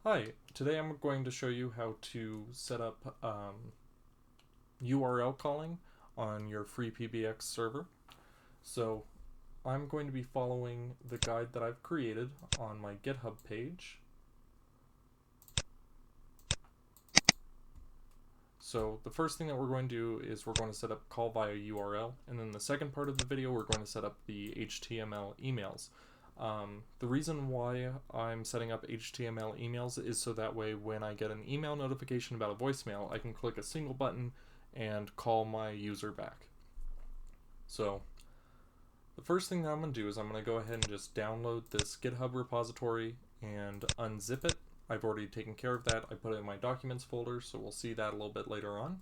Hi, today I'm going to show you how to set up URL calling on your FreePBX server. So I'm going to be following the guide that I've created on my GitHub page. So the first thing that we're going to do is we're going to set up call via URL, and then the second part of the video we're going to set up the HTML emails. The reason why I'm setting up HTML emails is so that way when I get an email notification about a voicemail, I can click a single button and call my user back. So the first thing that I'm going to do is I'm going to go ahead and just download this GitHub repository and unzip it. I've already taken care of that. I put it in my documents folder, so we'll see that a little bit later on.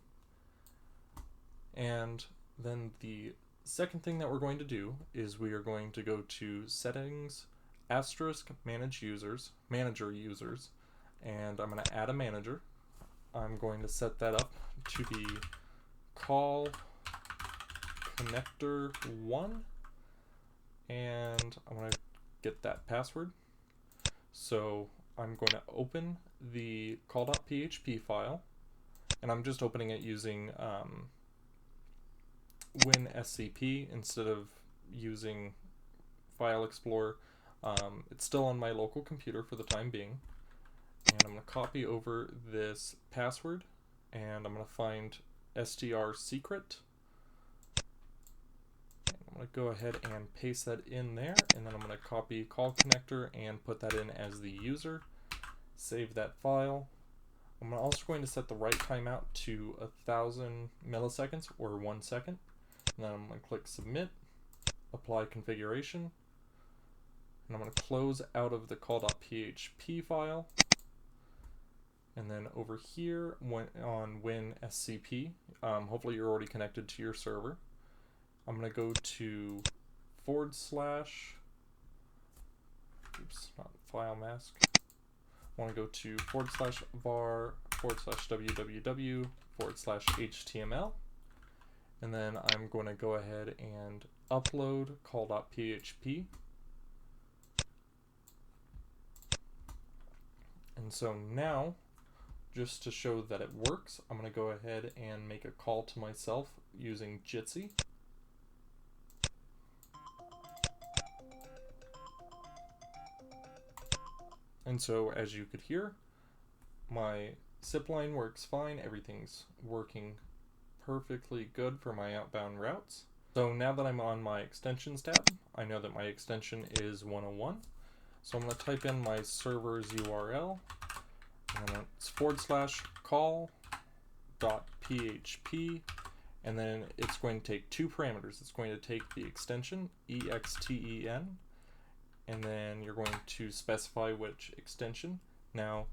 And then the second thing that we're going to do is we are going to go to settings, manager users, and I'm going to add a manager. I'm going to set that up to be call connector 1, and I'm going to get that password. So I'm going to open the call.php file, and I'm just opening it using WinSCP instead of using File Explorer. It's still on my local computer for the time being, and I'm going to copy over this password, and I'm going to find str secret. I'm going to go ahead and paste that in there, and then I'm going to copy call connector and put that in as the user. Save that file. I'm also going to set the write timeout to 1000 milliseconds or 1 second. And then I'm going to click submit, apply configuration, and I'm going to close out of the call.php file. And then over here on WinSCP, hopefully you're already connected to your server. I'm going to go to file mask. I want to go to /var/www/html. And then I'm going to go ahead and upload call.php. And so now, just to show that it works, I'm going to go ahead and make a call to myself using Jitsi. And so as you could hear, my zip line works fine. Everything's working perfectly good for my outbound routes. So now that I'm on my extensions tab, I know that my extension is 101. So I'm going to type in my server's URL, and it's /call.php, and then it's going to take two parameters. It's going to take the extension, exten, and then you're going to specify which extension. Now,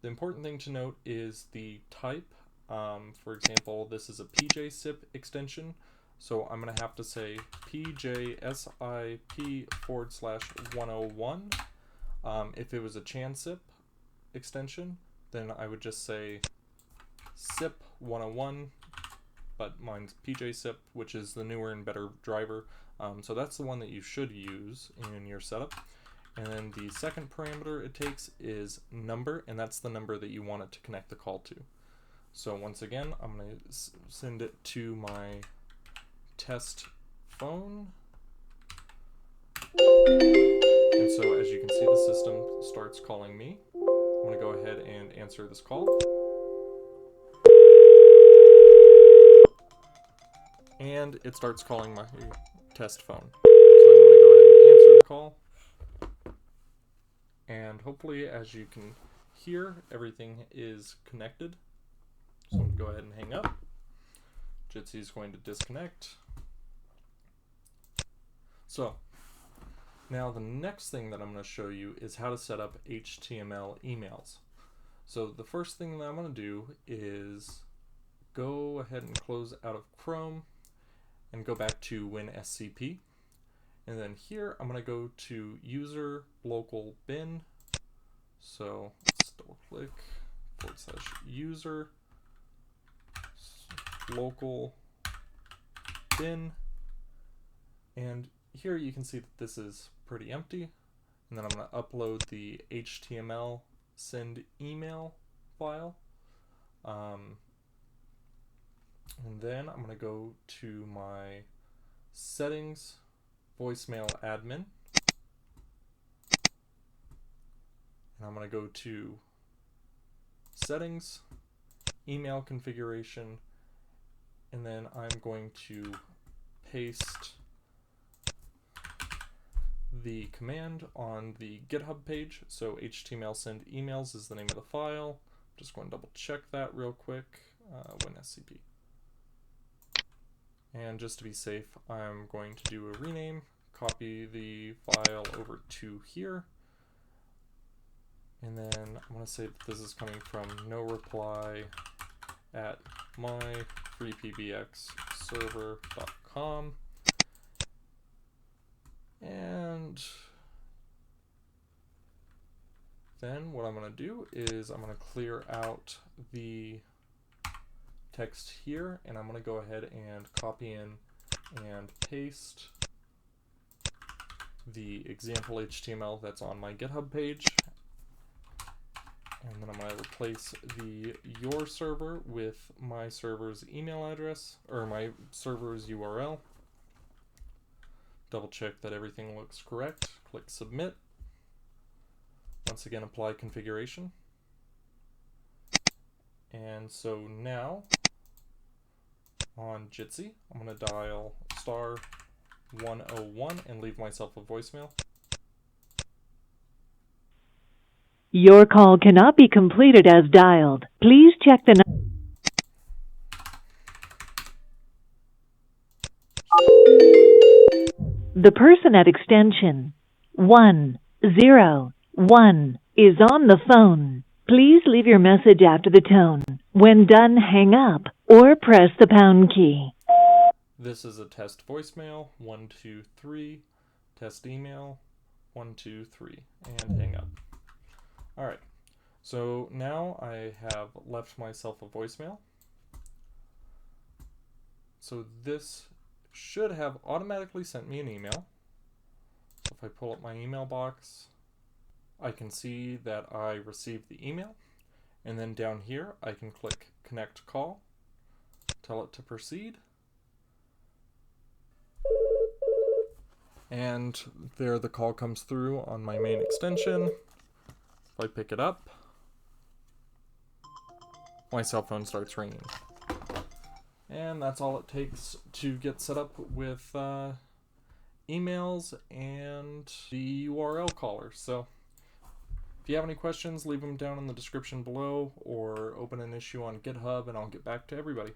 the important thing to note is the type. For example, this is a PJSIP extension, so I'm going to have to say PJSIP/101. If it was a ChanSIP extension, then I would just say SIP 101, but mine's PJSIP, which is the newer and better driver. So that's the one that you should use in your setup. And then the second parameter it takes is number, and that's the number that you want it to connect the call to. So once again, I'm going to send it to my test phone. And so as you can see, the system starts calling me. I'm going to go ahead and answer this call. And it starts calling my test phone. So I'm going to go ahead and answer the call. And hopefully, as you can hear, everything is connected. So I'm going to go ahead and hang up. Jitsi is going to disconnect. So now the next thing that I'm going to show you is how to set up HTML emails. So the first thing that I'm going to do is go ahead and close out of Chrome and go back to WinSCP. And then here I'm going to go to user local bin. So let's double click /user local bin. And here you can see that this is pretty empty. And then I'm going to upload the HTML send email file. And then I'm going to go to my settings, voicemail admin. And I'm going to go to settings, email configuration, and then I'm going to paste the command on the GitHub page. So HTML send emails is the name of the file. Just going to double check that real quick. WinSCP. And just to be safe, I'm going to do a rename, copy the file over to here. And then I'm going to say that this is coming from no reply at myfreepbxserver.com. And then what I'm going to do is I'm going to clear out the text here, and I'm going to go ahead and copy in and paste the example HTML that's on my GitHub page. And then I'm going to replace the your server with my server's email address, or my server's URL. Double check that everything looks correct. Click submit. Once again, apply configuration. And so now on Jitsi, I'm going to dial *101 and leave myself a voicemail. Your call cannot be completed as dialed. Please check the number. The person at extension 101 is on the phone. Please leave your message after the tone. When done, hang up or press the pound key. This is a test voicemail, 1, 2, 3, test email, 1, 2, 3, and hang up. Alright, so now I have left myself a voicemail. So this should have automatically sent me an email. So if I pull up my email box, I can see that I received the email. And then down here, I can click Connect Call, tell it to proceed. And there the call comes through on my main extension. If I pick it up, my cell phone starts ringing. And that's all it takes to get set up with emails and the URL caller. So if you have any questions, leave them down in the description below or open an issue on GitHub and I'll get back to everybody.